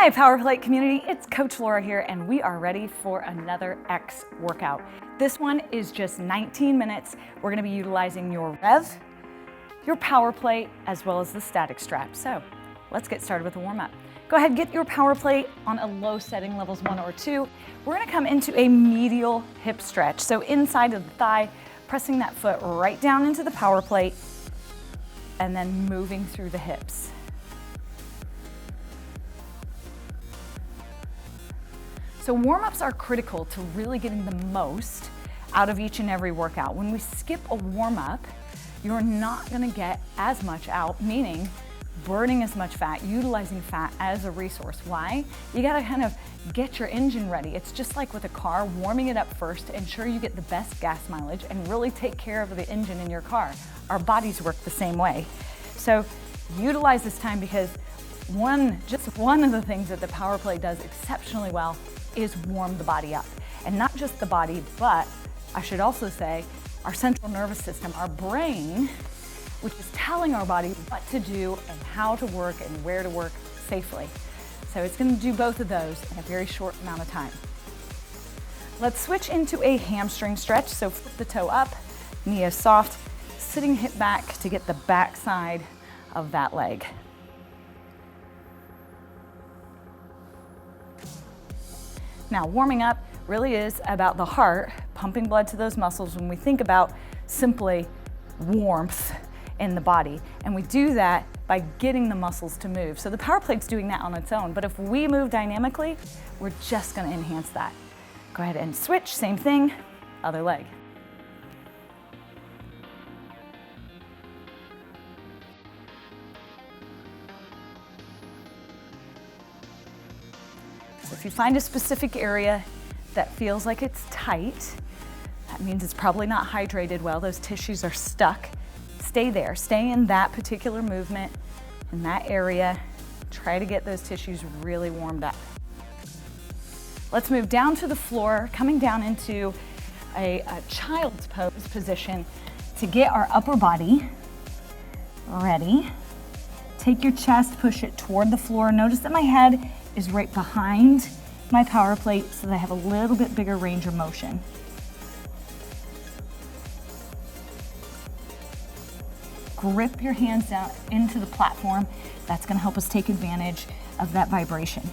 Hi, Power Plate community. It's Coach Laura here, and we are ready for another X workout. This one is just 19 minutes. We're gonna be utilizing your REV, your Power Plate, as well as the static strap. So let's get started with the warm-up. Go ahead, get your Power Plate on a low setting, levels 1 or 2. We're gonna come into a medial hip stretch. So inside of the thigh, pressing that foot right down into the Power Plate, and then moving through the hips. So warm-ups are critical to really getting the most out of each and every workout. When we skip a warm-up, you're not gonna get as much out, meaning burning as much fat, utilizing fat as a resource. Why? You gotta kind of get your engine ready. It's just like with a car, warming it up first, ensure you get the best gas mileage and really take care of the engine in your car. Our bodies work the same way. So utilize this time because just one of the things that the Power Plate does exceptionally well is warm the body up. And not just the body, but I should also say our central nervous system, our brain, which is telling our body what to do and how to work and where to work safely. So it's gonna do both of those in a very short amount of time. Let's switch into a hamstring stretch. So flip the toe up, knee is soft, sitting hip back to get the back side of that leg. Now, warming up really is about the heart pumping blood to those muscles when we think about simply warmth in the body. And we do that by getting the muscles to move. So the Power Plate's doing that on its own, but if we move dynamically, we're just gonna enhance that. Go ahead and switch, same thing, other leg. So if you find a specific area that feels like it's tight, that means it's probably not hydrated well, those tissues are stuck. Stay there, stay in that particular movement, in that area. Try to get those tissues really warmed up. Let's move down to the floor, coming down into a child's pose position to get our upper body ready. Take your chest, push it toward the floor. Notice that my head is right behind my Power Plate so that I have a little bit bigger range of motion. Grip your hands down into the platform. That's gonna help us take advantage of that vibration.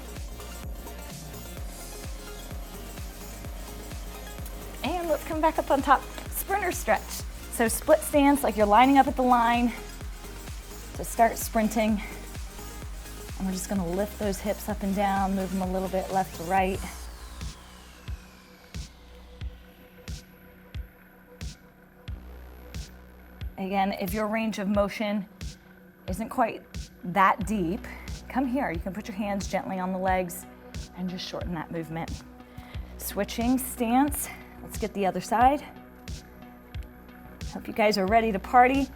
And let's come back up on top, sprinter stretch. So split stance, like you're lining up at the line to start sprinting. And we're just gonna lift those hips up and down, move them a little bit left to right. Again, if your range of motion isn't quite that deep, come here. You can put your hands gently on the legs and just shorten that movement. Switching stance, let's get the other side. Hope you guys are ready to party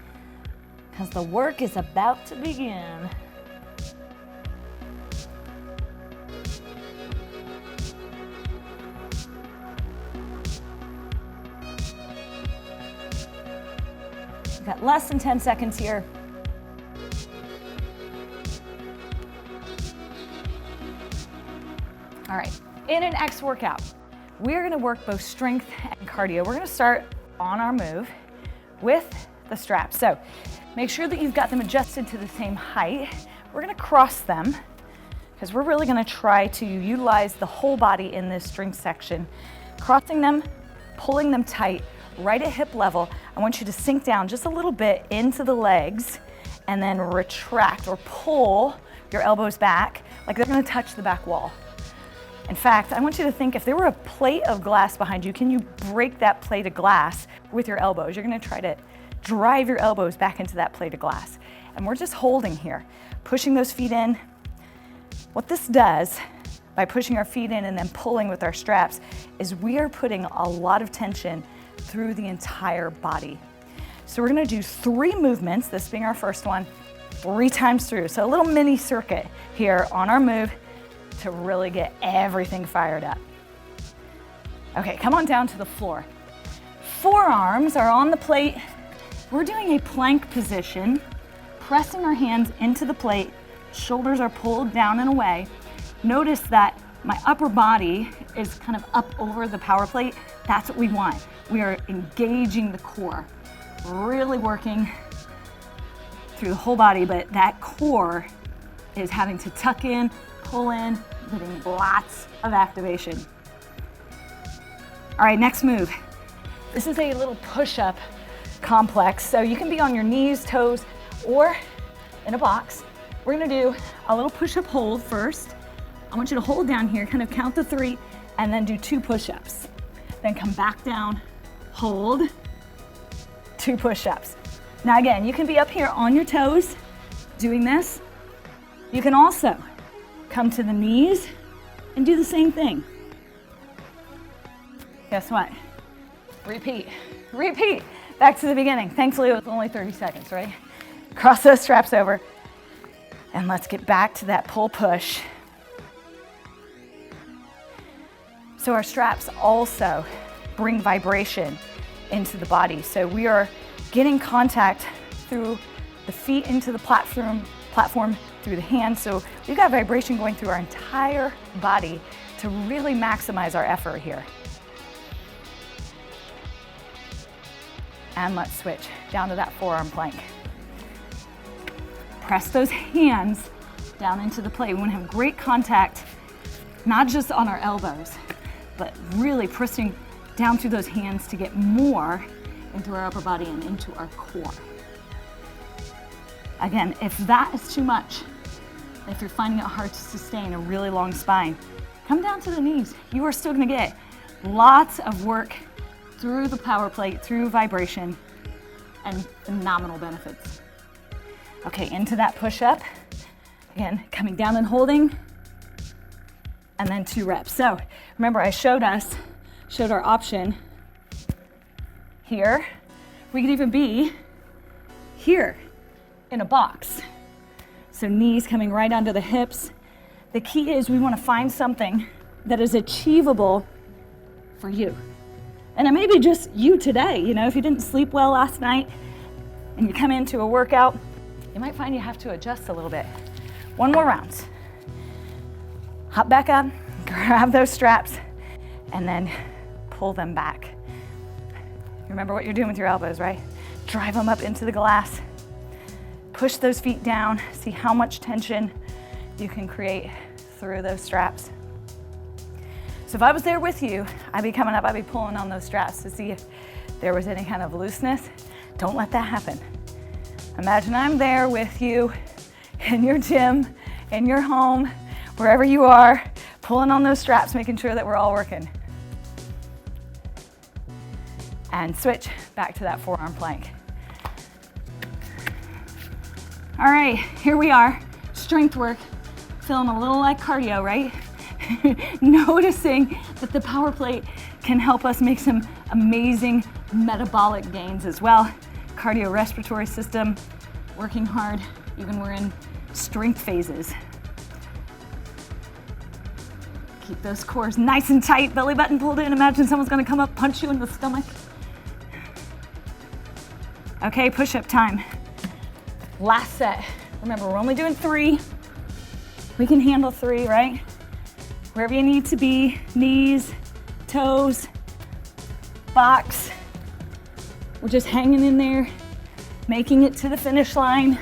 because the work is about to begin. We've got less than 10 seconds here. All right, in an X workout, we're gonna work both strength and cardio. We're gonna start on our move with the straps. So make sure that you've got them adjusted to the same height. We're gonna cross them because we're really gonna try to utilize the whole body in this strength section. Crossing them, pulling them tight, right at hip level. I want you to sink down just a little bit into the legs and then retract or pull your elbows back like they're gonna touch the back wall. In fact, I want you to think if there were a plate of glass behind you, can you break that plate of glass with your elbows? You're gonna try to drive your elbows back into that plate of glass. And we're just holding here, pushing those feet in. What this does, by pushing our feet in and then pulling with our straps, is we are putting a lot of tension through the entire body. So we're gonna do 3 movements, this being our first one, 3 times through. So a little mini circuit here on our move to really get everything fired up. Okay, come on down to the floor. Forearms are on the plate. We're doing a plank position, pressing our hands into the plate, shoulders are pulled down and away, Notice that my upper body is kind of up over the power plate. That's what we want. We are engaging the core, really working through the whole body, but that core is having to tuck in, pull in, getting lots of activation. All right, next move. This is a little push-up complex. So you can be on your knees, toes, or in a box. We're gonna do a little push-up hold first. I want you to hold down here, kind of count to 3, and then do 2 push-ups. Then come back down, hold, 2 push-ups. Now again, you can be up here on your toes doing this. You can also come to the knees and do the same thing. Guess what? Repeat, repeat. Back to the beginning. Thankfully, it was only 30 seconds, right? Cross those straps over. And let's get back to that pull push. So our straps also bring vibration into the body. So we are getting contact through the feet into the platform through the hands. So we've got vibration going through our entire body to really maximize our effort here. And let's switch down to that forearm plank. Press those hands down into the plate. We want to have great contact, not just on our elbows, but really pressing down through those hands to get more into our upper body and into our core. Again, if that is too much, if you're finding it hard to sustain a really long spine, come down to the knees. You are still gonna get lots of work through the power plate, through vibration, and phenomenal benefits. Okay, into that push-up. Again, coming down and holding, and then 2 reps. So remember, I showed our option here. We could even be here in a box. So knees coming right onto the hips. The key is we want to find something that is achievable for you. And it may be just you today. You know, if you didn't sleep well last night and you come into a workout, you might find you have to adjust a little bit. 1 more round. Hop back up, grab those straps, and then pull them back. Remember what you're doing with your elbows, right? Drive them up into the glass. Push those feet down. See how much tension you can create through those straps. So if I was there with you, I'd be coming up, I'd be pulling on those straps to see if there was any kind of looseness. Don't let that happen. Imagine I'm there with you in your gym, in your home, wherever you are, pulling on those straps, making sure that we're all working. And switch back to that forearm plank. All right, here we are, strength work, feeling a little like cardio, right? Noticing that the power plate can help us make some amazing metabolic gains as well. Cardiorespiratory system, working hard, even we're in strength phases. Keep those cores nice and tight, belly button pulled in. Imagine someone's gonna come up, punch you in the stomach. Okay, push-up time. Last set. Remember, we're only doing 3. We can handle 3, right? Wherever you need to be, knees, toes, box. We're just hanging in there, making it to the finish line.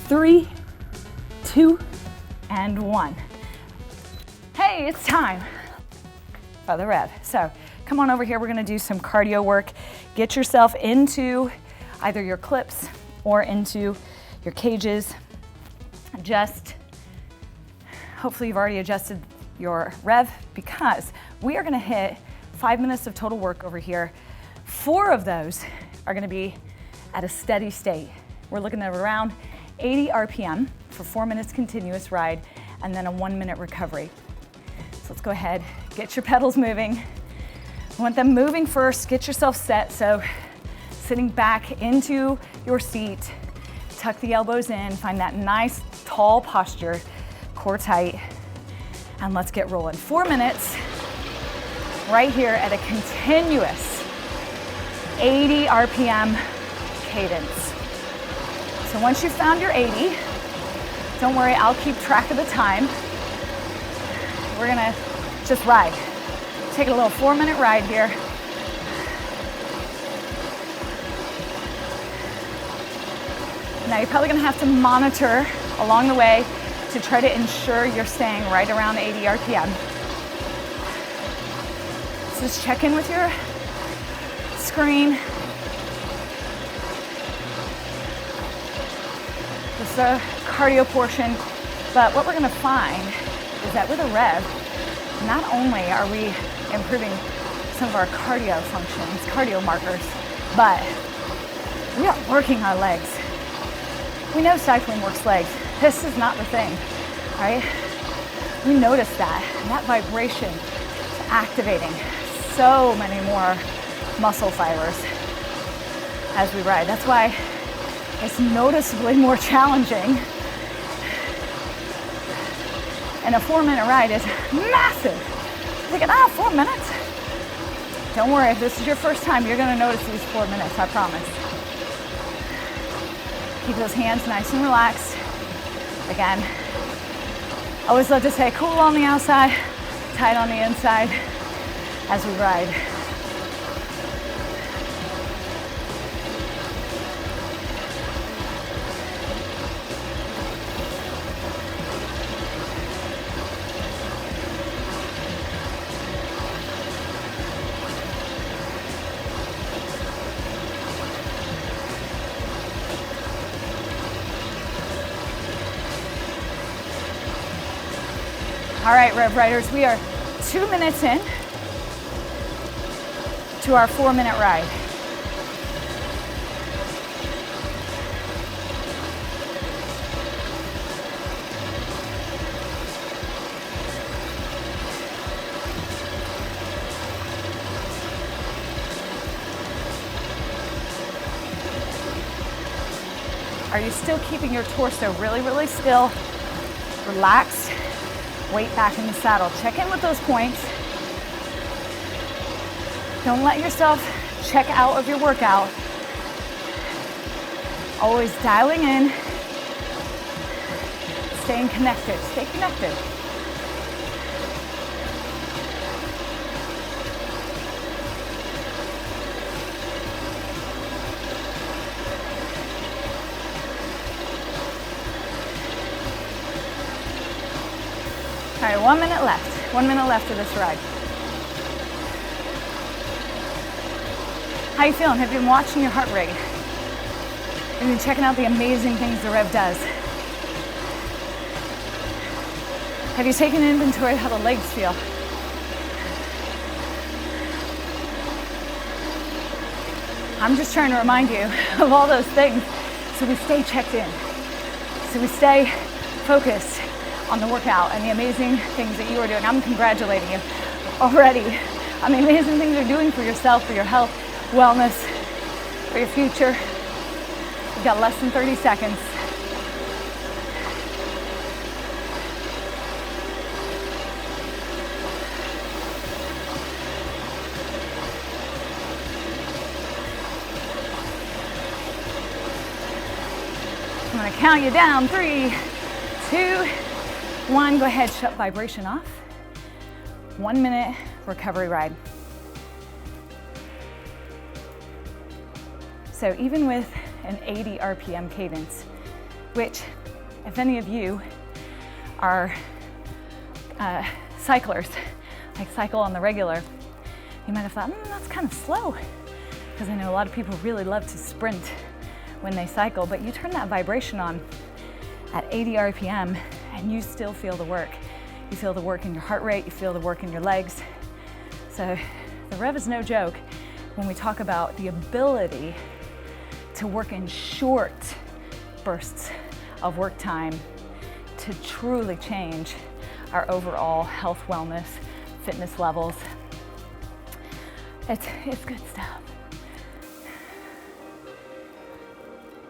3, 2, and 1. Hey, it's time for the rev. So come on over here, we're gonna do some cardio work. Get yourself into either your clips or into your cages. Just, hopefully you've already adjusted your rev, because we are gonna hit 5 minutes of total work over here. 4 of those are gonna be at a steady state. We're looking at around 80 RPM for 4 minutes continuous ride, and then a 1-minute recovery. So let's go ahead, get your pedals moving. I want them moving first, get yourself set. So sitting back into your seat, tuck the elbows in, find that nice tall posture, core tight, and let's get rolling. 4 minutes right here at a continuous 80 RPM cadence. So once you've found your 80, Don't worry, I'll keep track of the time. We're gonna just ride. Take a little 4-minute ride here. Now you're probably gonna have to monitor along the way to try to ensure you're staying right around 80 RPM. So just check in with your screen. This is the cardio portion, but what we're gonna find is that with a REV, not only are we improving some of our cardio functions, cardio markers, but we are working our legs. We know cycling works legs. This is not the thing, right? We notice that, and that vibration is activating so many more muscle fibers as we ride. That's why it's noticeably more challenging. And a 4-minute ride is massive. You're thinking, 4 minutes? Don't worry, if this is your first time, you're gonna notice these 4 minutes, I promise. Keep those hands nice and relaxed. Again, I always love to say cool on the outside, tight on the inside as we ride. All right, Rev Riders, we are 2 minutes in to our 4-minute ride. Are you still keeping your torso really, really still, relaxed? Weight back in the saddle. Check in with those points. Don't let yourself check out of your workout. Always dialing in, staying connected. Stay connected. All right, 1 minute left. 1 minute left of this ride. How you feeling? Have you been watching your heart rate? Have you been checking out the amazing things the REV does? Have you taken inventory of how the legs feel? I'm just trying to remind you of all those things so we stay checked in, so we stay focused on the workout and the amazing things that you are doing. I'm congratulating you already on the amazing things you're doing for yourself, for your health, wellness, for your future. You've got less than 30 seconds. I'm gonna count you down. 3, 2, 1, go ahead, shut vibration off. 1 minute recovery ride. So even with an 80 RPM cadence, which if any of you are cyclers, like cycle on the regular, you might have thought, that's kind of slow. Because I know a lot of people really love to sprint when they cycle, but you turn that vibration on at 80 RPM and you still feel the work. You feel the work in your heart rate, you feel the work in your legs. So the REV is no joke when we talk about the ability to work in short bursts of work time to truly change our overall health, wellness, fitness levels. It's good stuff.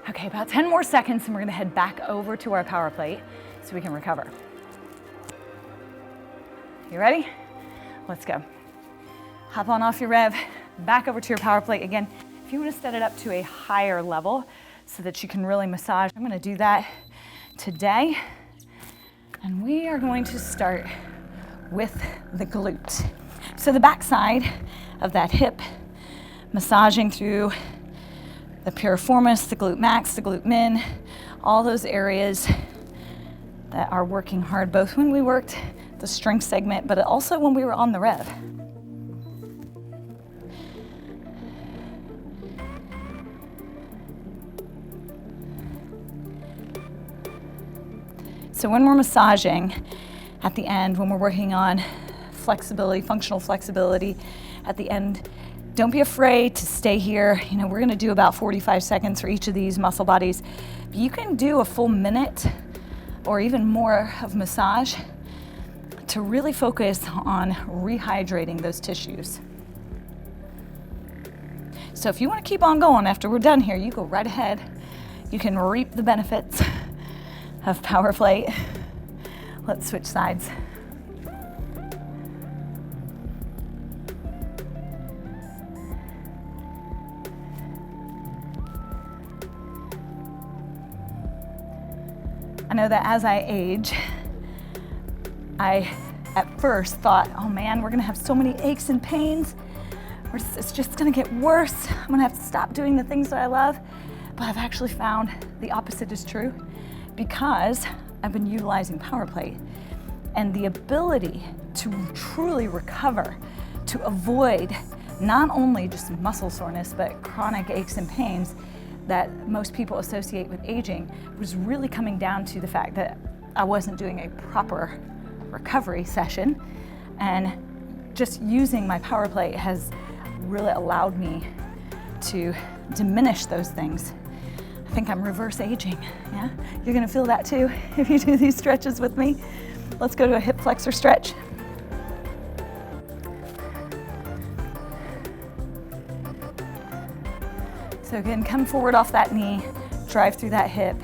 Okay, about 10 more seconds and we're gonna head back over to our power plate so we can recover. You ready? Let's go. Hop on off your REV, back over to your power plate again. If you wanna set it up to a higher level so that you can really massage, I'm gonna do that today. And we are going to start with the glute. So the back side of that hip, massaging through the piriformis, the glute max, the glute min, all those areas that are working hard, both when we worked the strength segment, but also when we were on the REV. So when we're massaging at the end, when we're working on flexibility, functional flexibility at the end, don't be afraid to stay here. You know, we're gonna do about 45 seconds for each of these muscle bodies. You can do a full minute or even more of massage to really focus on rehydrating those tissues. So if you wanna keep on going after we're done here, you go right ahead. You can reap the benefits of Power Plate. Let's switch sides. I know that as I age, I at first thought, oh man, we're gonna have so many aches and pains. It's just gonna get worse. I'm gonna have to stop doing the things that I love. But I've actually found the opposite is true, because I've been utilizing Power Plate, and the ability to truly recover, to avoid not only just muscle soreness, but chronic aches and pains that most people associate with aging, was really coming down to the fact that I wasn't doing a proper recovery session, and just using my Power Plate has really allowed me to diminish those things. I think I'm reverse aging, yeah? You're gonna feel that too if you do these stretches with me. Let's go to a hip flexor stretch. So again, come forward off that knee, drive through that hip.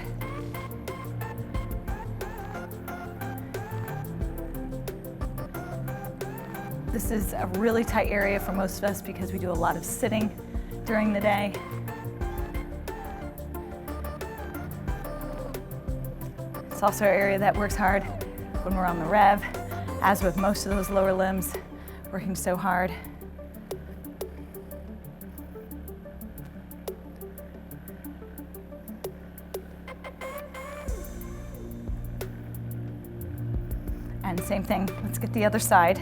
This is a really tight area for most of us because we do a lot of sitting during the day. It's also an area that works hard when we're on the REV, as with most of those lower limbs, working so hard. And same thing, let's get the other side.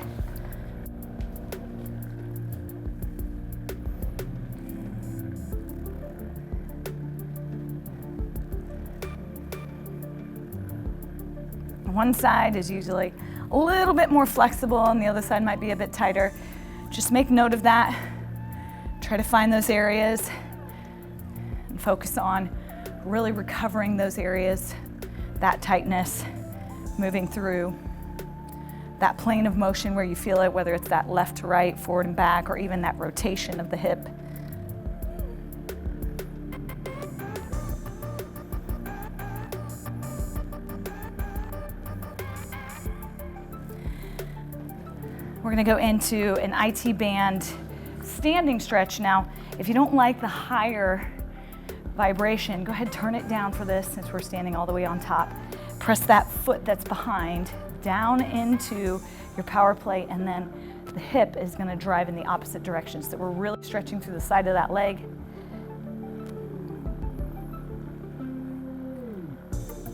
One side is usually a little bit more flexible and the other side might be a bit tighter. Just make note of that. Try to find those areas and focus on really recovering those areas, that tightness, moving through that plane of motion where you feel it, whether it's that left to right, forward and back, or even that rotation of the hip. We're gonna go into an IT band standing stretch. Now, if you don't like the higher vibration, go ahead, turn it down for this since we're standing all the way on top. Press that foot that's behind down into your Power Plate, and then the hip is gonna drive in the opposite direction. So we're really stretching through the side of that leg.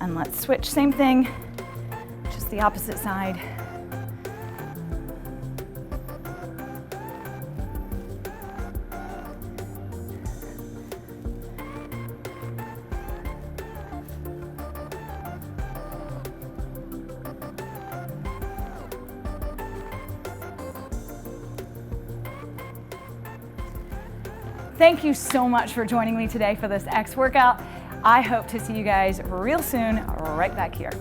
And let's switch, same thing, just the opposite side. Thank you so much for joining me today for this X workout. I hope to see you guys real soon, right back here.